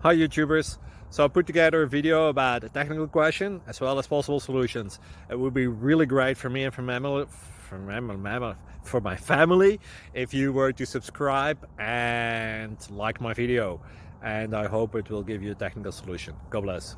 Hi YouTubers! So I put together a video about a technical question as well as possible solutions. It would be really great for me and for my family if you were to subscribe and like my video, and I hope it will give you a technical solution. God bless.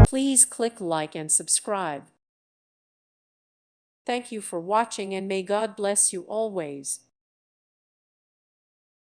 Please click like and subscribe. Thank you for watching and may God bless you always.